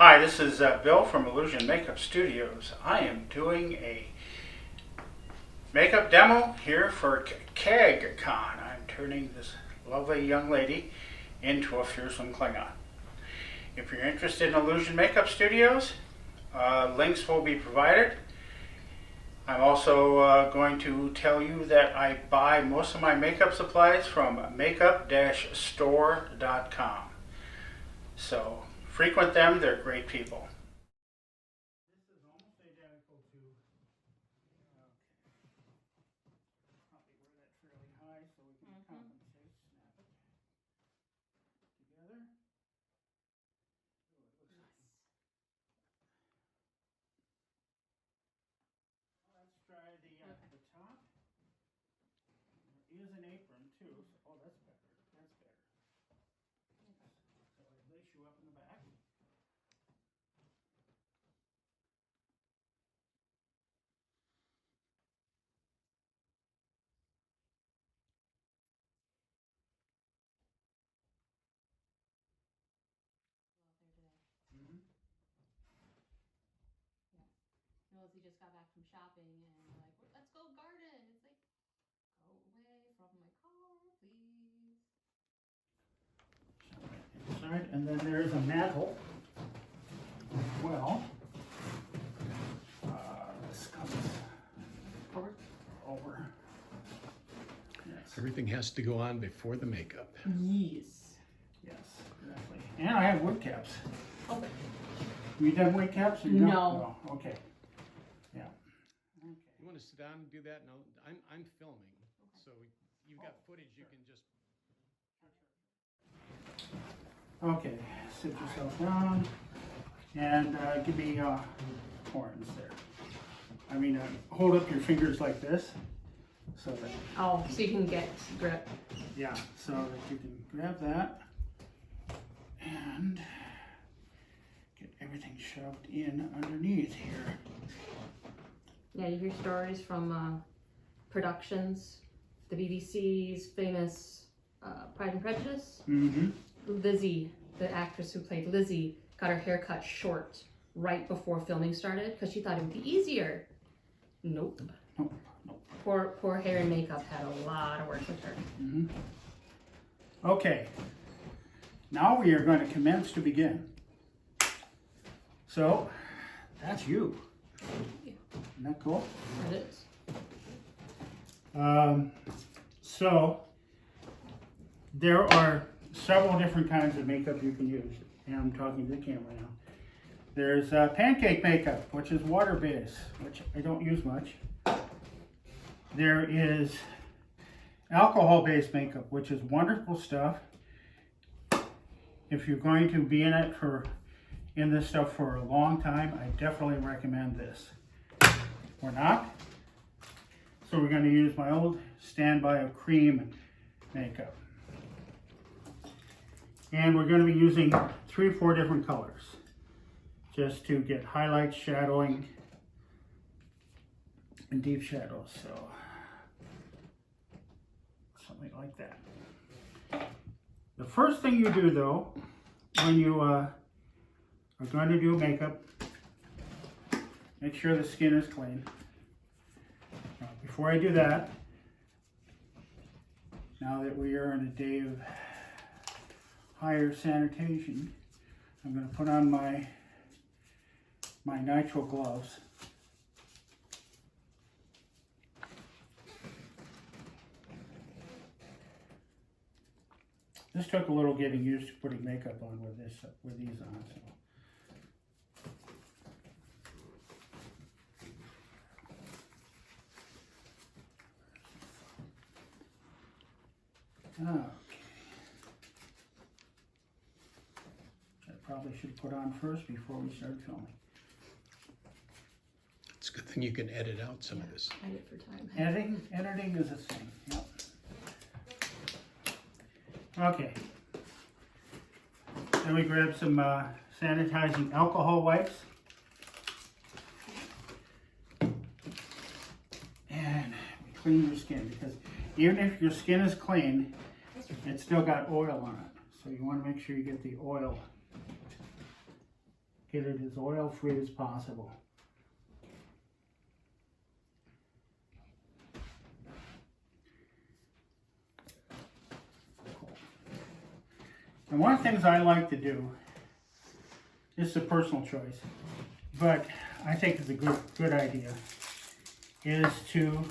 Hi, this is Bill from Illusion Makeup Studios. I am doing a makeup demo here for KegCon. I'm turning this lovely young lady into a fearsome Klingon. If you're interested in Illusion Makeup Studios, links will be provided. I'm also going to tell you that I buy most of my makeup supplies from makeup-store.com. So frequent them, they're great people. This is almost identical to, probably wear that fairly high so we can compensate, snap it together. Ooh, it looks nice. Well, let's try the top. There is an apron too, so, oh, that's better, that's better. Yes. So I lace you up in the back. He just got back from shopping and we're like, let's go garden. It's like, go away from my car, please. Inside, and then there is a mantle as well. This comes over. Yes. Everything has to go on before the makeup. Yes. Yes, exactly. And I have wood caps. Okay. You done wood caps? Or you No. don't? No. Okay. Yeah. Okay. You want to sit down and do that? No, I'm filming, so you've got footage. You can just. Okay. Sit yourself down and give me horns there. I mean, hold up your fingers like this, so that. Oh, so you can get grip. Yeah, so that you can grab that and get everything shoved in underneath here. Yeah, you hear stories from productions, the BBC's famous Pride and Prejudice. Mm-hmm. Lizzie, the actress who played Lizzie, got her hair cut short right before filming started because she thought it would be easier. Nope. Nope. Poor hair and makeup had a lot of work with her. Mm-hmm. Okay, now we are going to commence to begin. So, that's you. Isn't that cool? It is. So, there are several different kinds of makeup you can use. And I'm talking to the camera now. There's pancake makeup, which is water-based, which I don't use much. There is alcohol-based makeup, which is wonderful stuff. If you're going to be in this stuff for a long time, I definitely recommend this. Or not. So we're going to use my old standby of cream makeup. And we're going to be using 3 or 4 different colors, just to get highlights, shadowing, and deep shadows. So something like that. The first thing you do, though, when you are going to do makeup, make sure the skin is clean. Now, before I do that, now that we are in a day of higher sanitation, I'm going to put on my nitrile gloves. This took a little getting used to putting makeup on with these on. So. Okay. I probably should put on first before we start filming. It's a good thing you can edit out some of this. Edit for time. Editing is a thing. Yep. Okay. Then we grab some sanitizing alcohol wipes. And we clean your skin, because even if your skin is clean, it's still got oil on it. So you want to make sure you get the oil get it as oil-free as possible. And one of the things I like to do, this is a personal choice, but I think it's a good idea, is to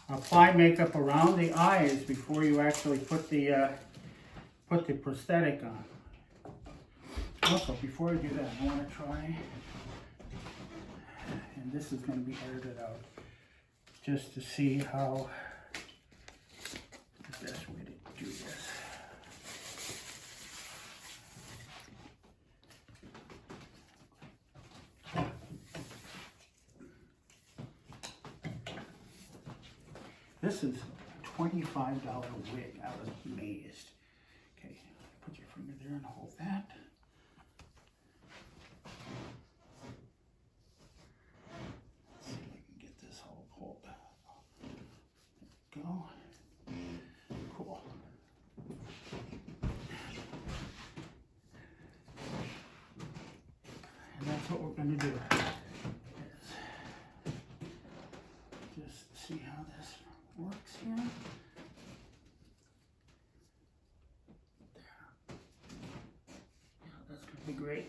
apply makeup around the eyes before you actually put the prosthetic on. Also, before I do that, I want to try, and this is going to be edited out, just to see how the best way to do this. This is a $25 wig. I was amazed. Okay, put your finger there and hold that. Let's see if I can get this whole pulled. There we go. Cool. And that's what we're going to do. Just see how this works here. There. Yeah, that's going to be great.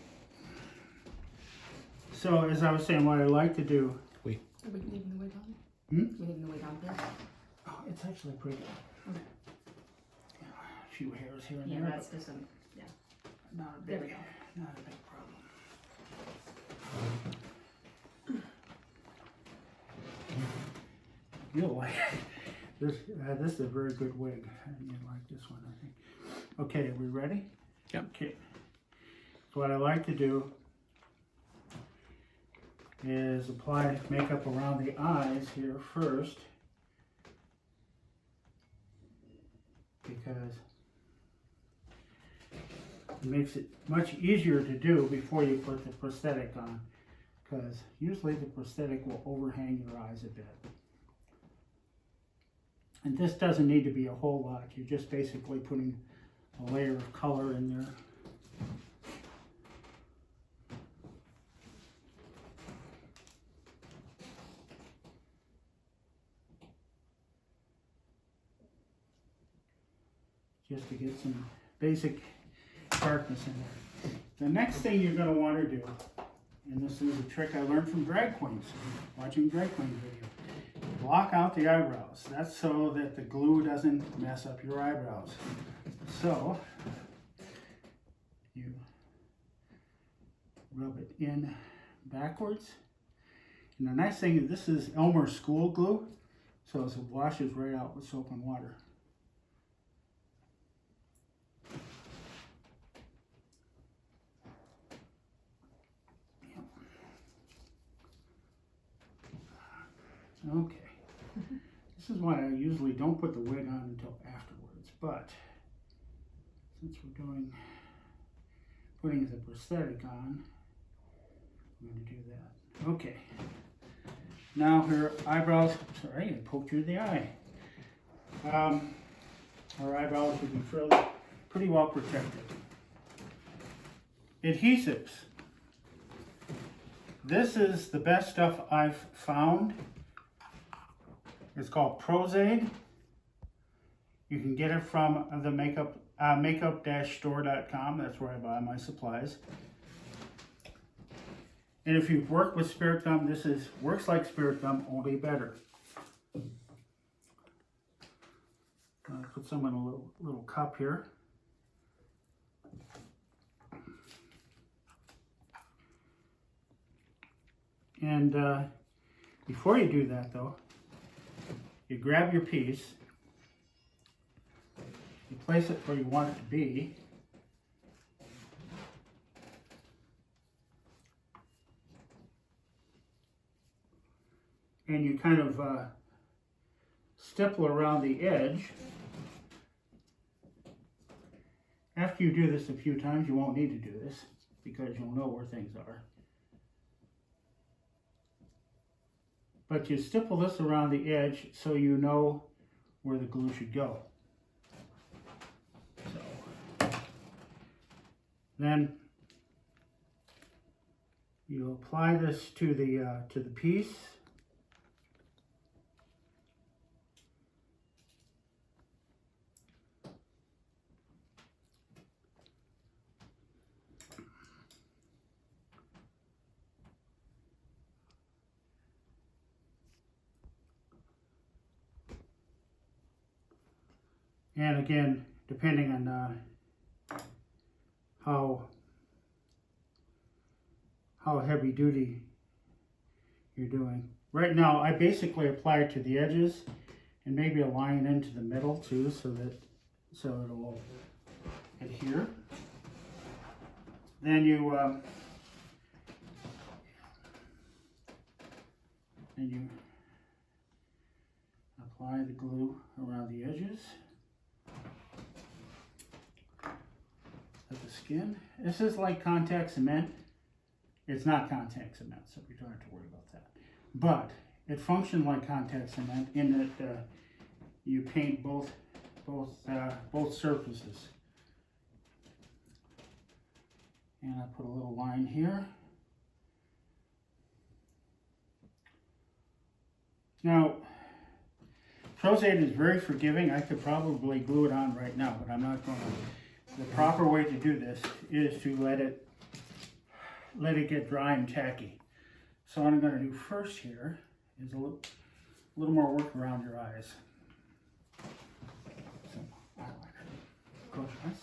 So, as I was saying, what I like to do. Are we leaving the wig on? Hmm? We're leaving the wig on this? Oh, it's actually pretty. Okay. Yeah, a few hairs here and Yeah, there. that's just some, yeah. Not a There big, we go. not a big problem. You'll like this. This is a very good wig. You like this one, I think. Okay, are we ready? Yep. Okay. So what I like to do is apply makeup around the eyes here first, because it makes it much easier to do before you put the prosthetic on, because usually the prosthetic will overhang your eyes a bit. And this doesn't need to be a whole lot. You're just basically putting a layer of color in there. Just to get some basic darkness in there. The next thing you're going to want to do, and this is a trick I learned from drag queens, watching drag queen videos. Block out the eyebrows. That's so that the glue doesn't mess up your eyebrows. So, you rub it in backwards. And the nice thing is this is Elmer School glue, so it washes right out with soap and water. Okay. This is why I usually don't put the wig on until afterwards, but since we're putting the prosthetic on, I'm going to do that. Okay. Now her eyebrows, sorry, I poked you in the eye. Our eyebrows will be pretty well protected. Adhesives. This is the best stuff I've found. It's called Prosthetic. You can get it from the makeup-store.com. That's where I buy my supplies. And if you've worked with spirit gum, this works like spirit gum, only better. Put some in a little cup here. And before you do that, though, you grab your piece, you place it where you want it to be, and you kind of stipple around the edge. After you do this a few times, you won't need to do this because you'll know where things are. But you stipple this around the edge so you know where the glue should go. So then You apply this to the piece. And again, depending on how heavy duty you're doing. Right now, I basically apply it to the edges and maybe a line into the middle too, so it'll adhere. Then you apply the glue around the edges of the skin. This is like contact cement. It's not contact cement, so we don't have to worry about that. But it functions like contact cement in that you paint both surfaces. And I put a little line here. Now, Prosthetic is very forgiving. I could probably glue it on right now, but I'm not going to. The proper way to do this is to let it get dry and tacky. So what I'm going to do first here is a little more work around your eyes. Some eyeliner. Close your eyes.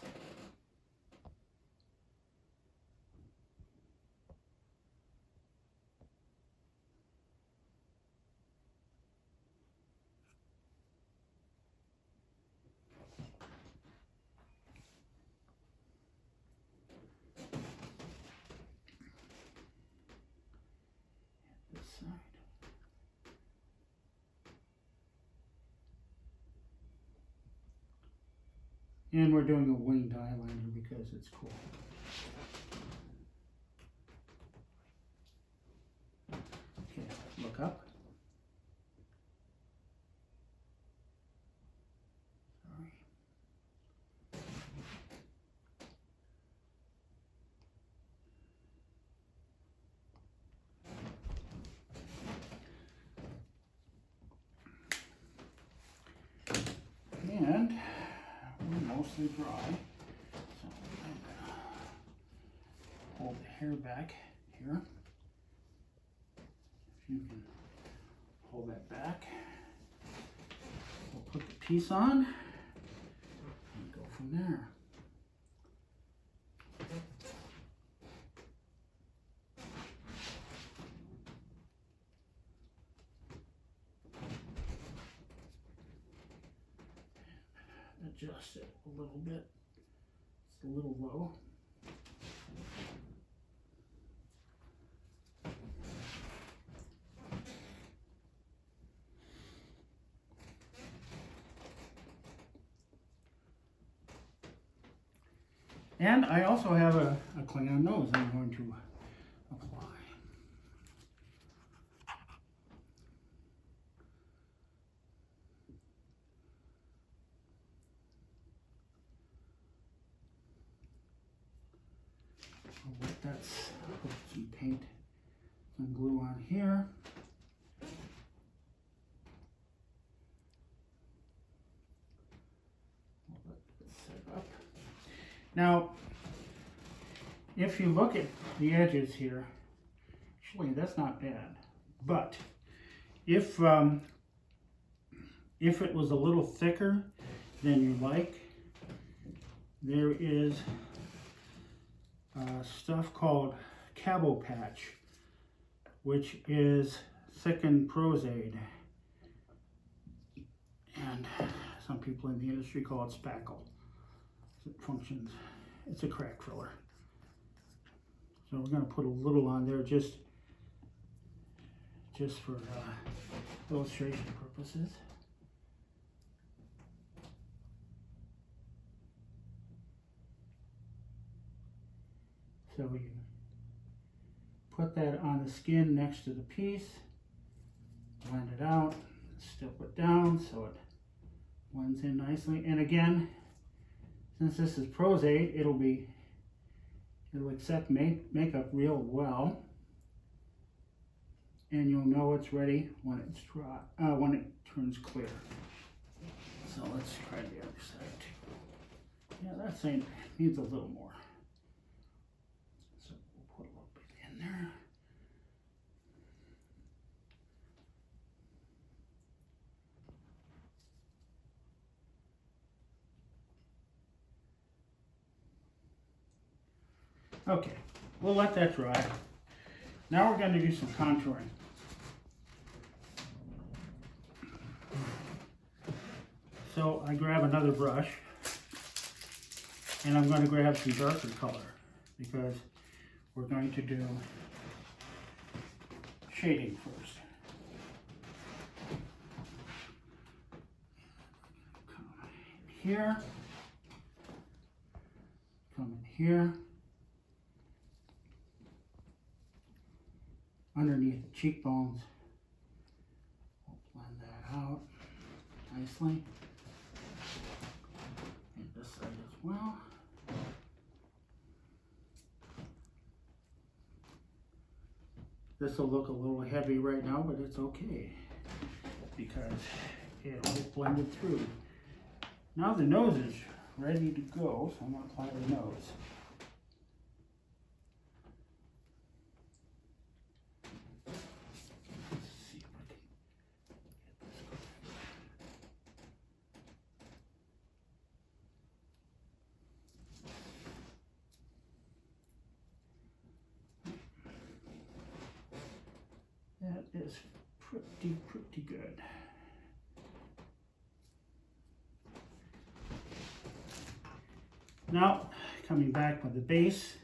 Side. And we're doing a winged eyeliner because it's cool. Okay, look up. Sorry. And we're mostly dry, so I'm gonna hold the hair back here. If you can hold that back, we'll put the piece on and go from there. Adjust it a little bit. It's a little low. And I also have a Klingon nose I'm going to apply. I'll let that, put some paint, some glue on here. I'll let it set up. Now, if you look at the edges here, actually that's not bad, but if it was a little thicker than you like, there is stuff called Cabo Patch, which is thickened Prosthetic, and some people in the industry call it spackle. It functions, it's a crack filler. So we're going to put a little on there just for illustration purposes. So you put that on the skin next to the piece, blend it out, step it down so it blends in nicely. And again, since this is Prosthetic, it'll accept makeup real well. and you'll know it's ready when it's dry, when it turns clear. So let's try the other side too. Yeah, that same needs a little more. So we'll put a little bit in there. Okay, we'll let that dry. Now we're going to do some contouring. So I grab another brush, and I'm going to grab some darker color because we're going to do shading first. Come in here, come in here, underneath the cheekbones. We'll blend that out nicely. And this side as well. This will look a little heavy right now, but it's okay because it'll get blended through. Now the nose is ready to go, so I'm going to apply the nose. That is pretty good. Now, coming back with the base.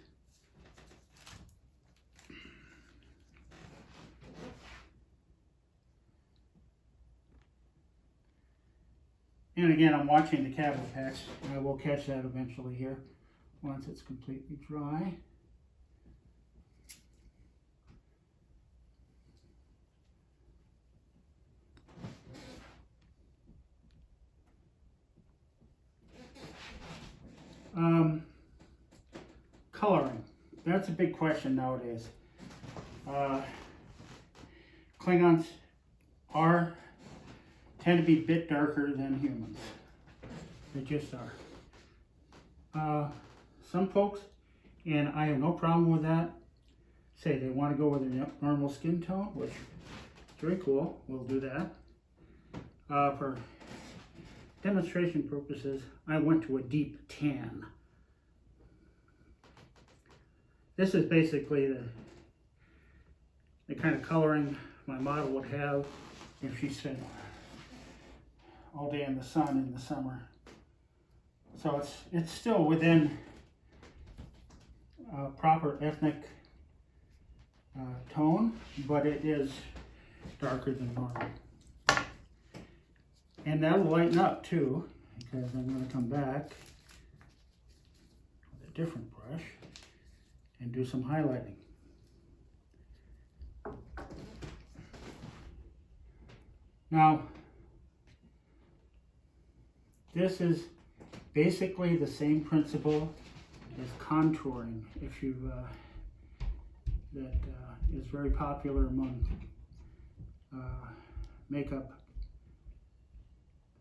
And again, I'm watching the Cavalepex. I will catch that eventually here once it's completely dry. Coloring. That's a big question nowadays. Klingons tend to be a bit darker than humans. They just are. Some folks, and I have no problem with that, say they want to go with their normal skin tone, which is very cool. We'll do that. For demonstration purposes, I went to a deep tan. This is basically the kind of coloring my model would have if she spent all day in the sun in the summer. So it's still within proper ethnic tone, but it is darker than normal. And that'll lighten up too, because I'm going to come back with a different brush and do some highlighting. Now, this is basically the same principle as contouring, if you that is very popular among makeup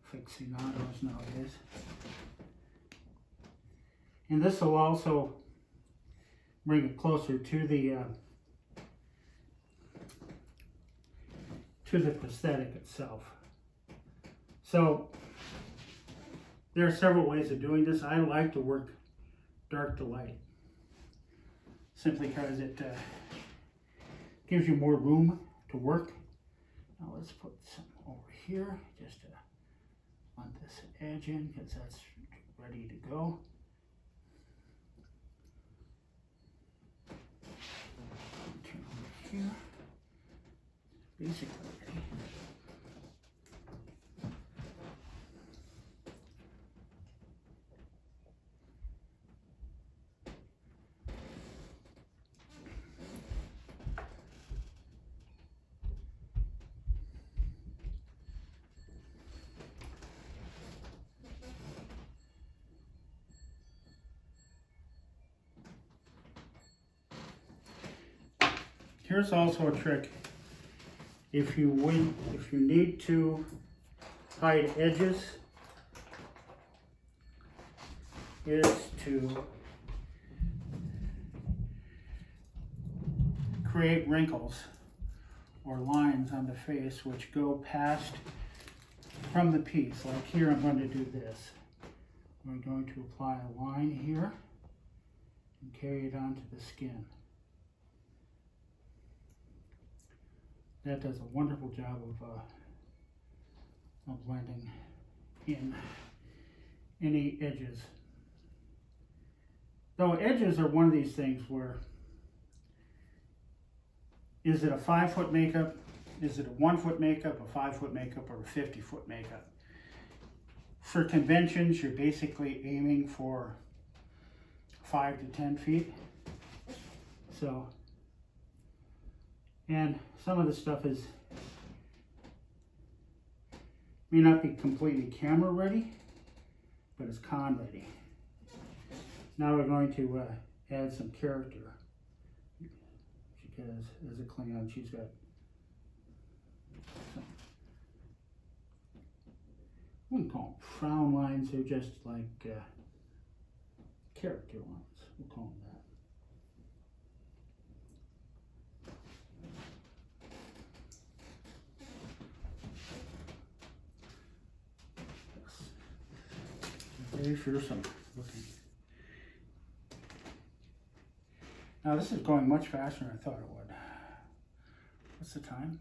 aficionados nowadays. And this will also bring it closer to the prosthetic itself. So there are several ways of doing this. I like to work dark to light, simply because it gives you more room to work. Now let's put some over here just to blend this edge in, because that's ready to go. Turn over here. Basically ready. Here's also a trick if you need to hide edges, is to create wrinkles or lines on the face which go past from the piece. Like here, I'm going to do this. I'm going to apply a line here and carry it onto the skin. That does a wonderful job of blending in any edges. Though edges are one of these things where, is it a 5-foot makeup? Is it a 1-foot makeup, a 5-foot makeup, or a 50-foot makeup? For conventions, you're basically aiming for 5 to 10 feet. So, and some of the stuff may not be completely camera ready, but it's con ready. Now we're going to add some character, because as a Klingon, she's got some, I wouldn't call them frown lines, they're just like character lines, we'll call them that. Very fearsome looking. Now this is going much faster than I thought it would. What's the time?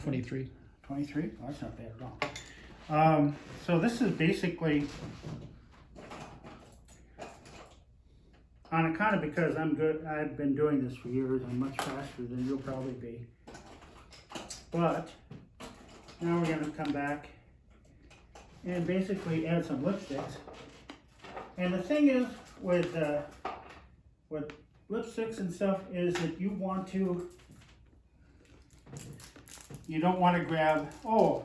23. 23? Oh, that's not bad at all. So this is basically on account of, because I'm good, I've been doing this for years, I'm much faster than you'll probably be. But now we're going to come back and basically add some lipsticks. And the thing is with lipsticks and stuff is that you don't want to grab, oh,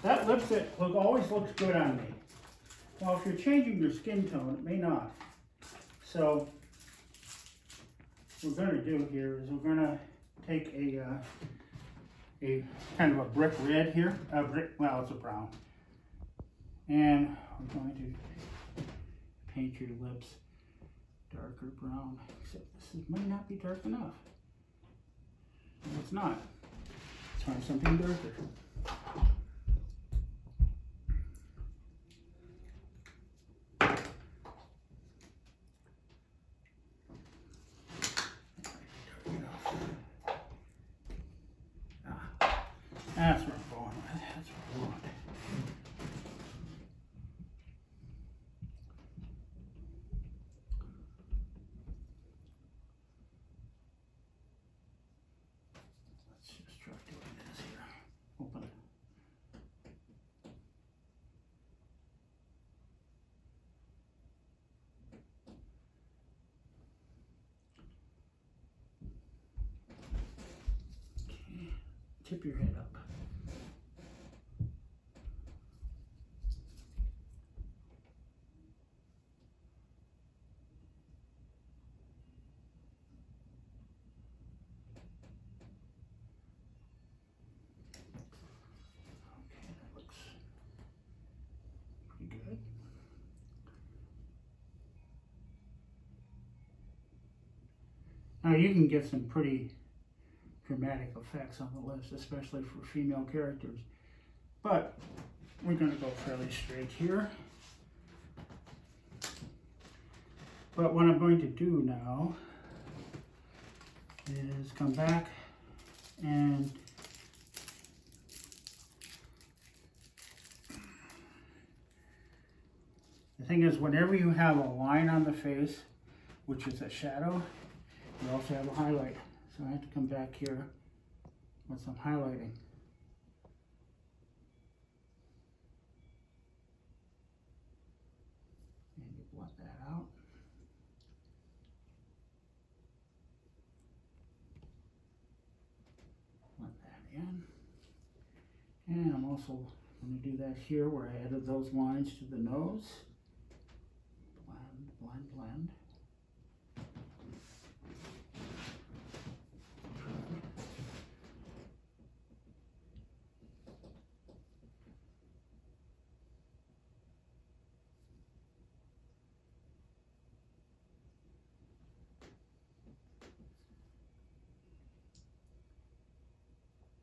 that lipstick always looks good on me. Well, if you're changing your skin tone, it may not. So what we're going to do here is we're going to take a kind of a brick red here, well, it's a brown, and we're going to paint your lips darker brown, except this might not be dark enough. No, it's not. Let's find something darker. That's where I'm going with. That's what I want. Let's just try doing this here. Open it. Okay. Tip your head up. Good. Now you can get some pretty dramatic effects on the lips, especially for female characters. But we're going to go fairly straight here. But what I'm going to do now is come back and the thing is, whenever you have a line on the face, which is a shadow, you also have a highlight. So I have to come back here with some highlighting. And you blend that out. Blend that in. And I'm also going to do that here where I added those lines to the nose. Blend, blend, blend.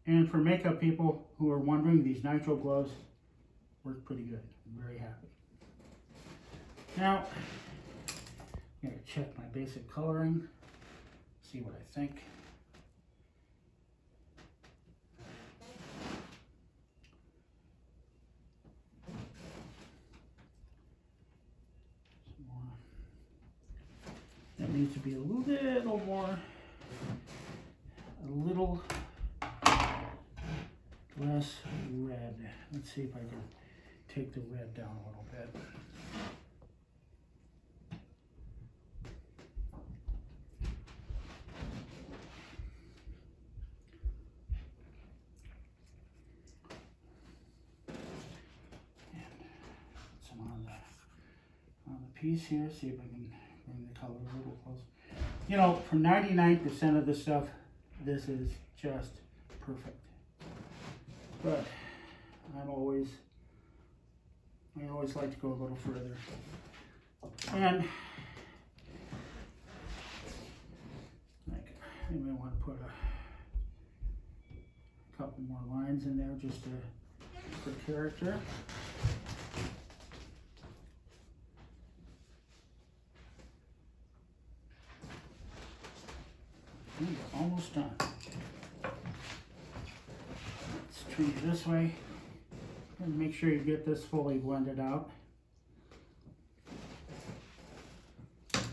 And for makeup people who are wondering, these nitro gloves work pretty good. I'm very happy. Now, I'm going to check my basic coloring, see what I think. Some more. That needs to be a little more, a little less red. Let's see if I can take the red down a little bit. On the piece here, see if I can bring the color a little closer. You know, for 99% of the stuff, this is just perfect. But I always like to go a little further. And like, I may want to put a couple more lines in there just for character. We're almost done. Let's turn it this way and make sure you get this fully blended out. Get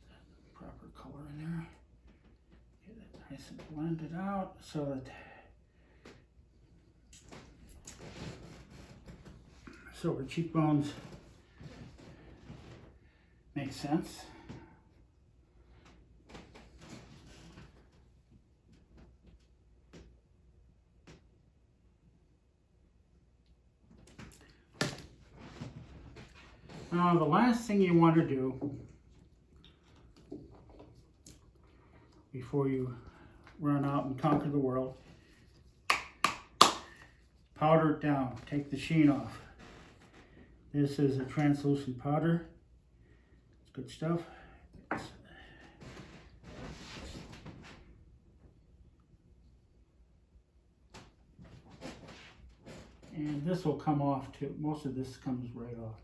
that proper color in there. Get it nice and blended out so that her cheekbones make sense. Now, the last thing you want to do before you run out and conquer the world, powder it down, take the sheen off. This is a translucent powder. It's good stuff. And this will come off too. Most of this comes right off.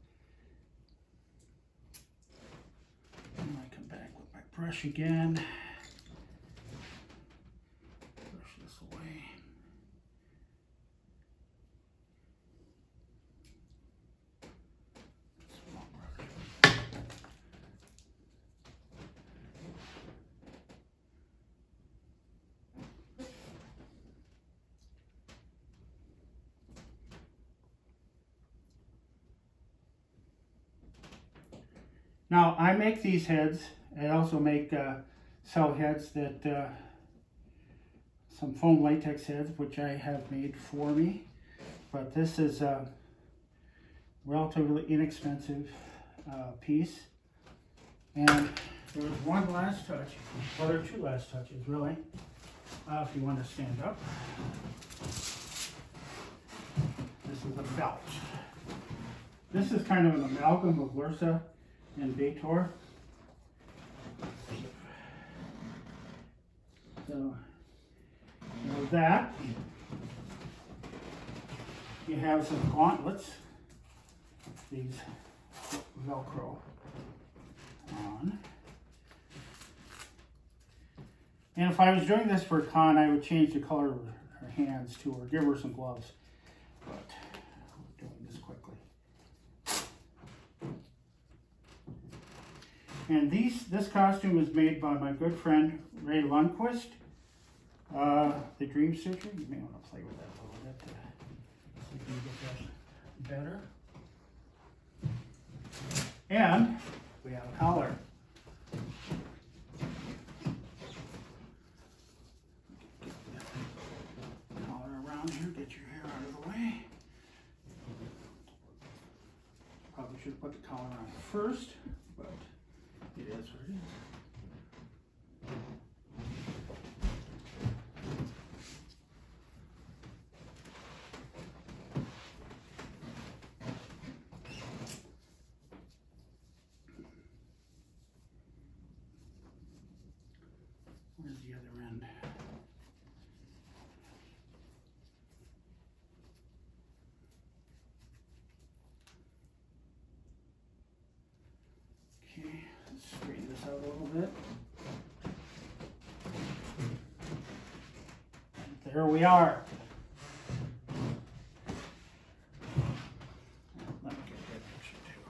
And I come back with my brush again. Brush this away. Small brush. Now, I make these heads. I also make cell heads that, some foam latex heads, which I have made for me. But this is a relatively inexpensive piece. And there's one last touch. Well, there are two last touches, really, if you want to stand up. This is a belt. This is kind of an amalgam of Lursa and Vator. So, with that, you have some gauntlets, these Velcro on. And if I was doing this for a con, I would change the color of her hands too, or give her some gloves. But we're doing this quickly. And this costume was made by my good friend Ray Lundquist, the Dream Suture. You may want to play with that a little bit to see if you can get that better. And we have a collar. Collar around here, get your hair out of the way. Probably should have put the collar on first, but it is what it is. Where's the other end? straighten this out a little bit. And there we are. Let me get that picture too.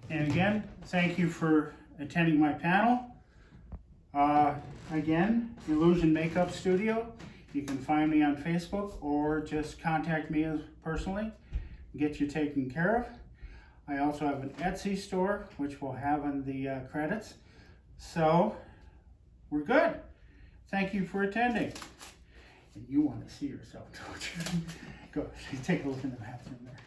And again, thank you for attending my panel. Again, Illusion Makeup Studio. You can find me on Facebook or just contact me personally, get you taken care of. I also have an Etsy store, which we'll have in the credits. So, we're good. Thank you for attending. And you want to see yourself, don't you? Go, take a look in the bathroom there.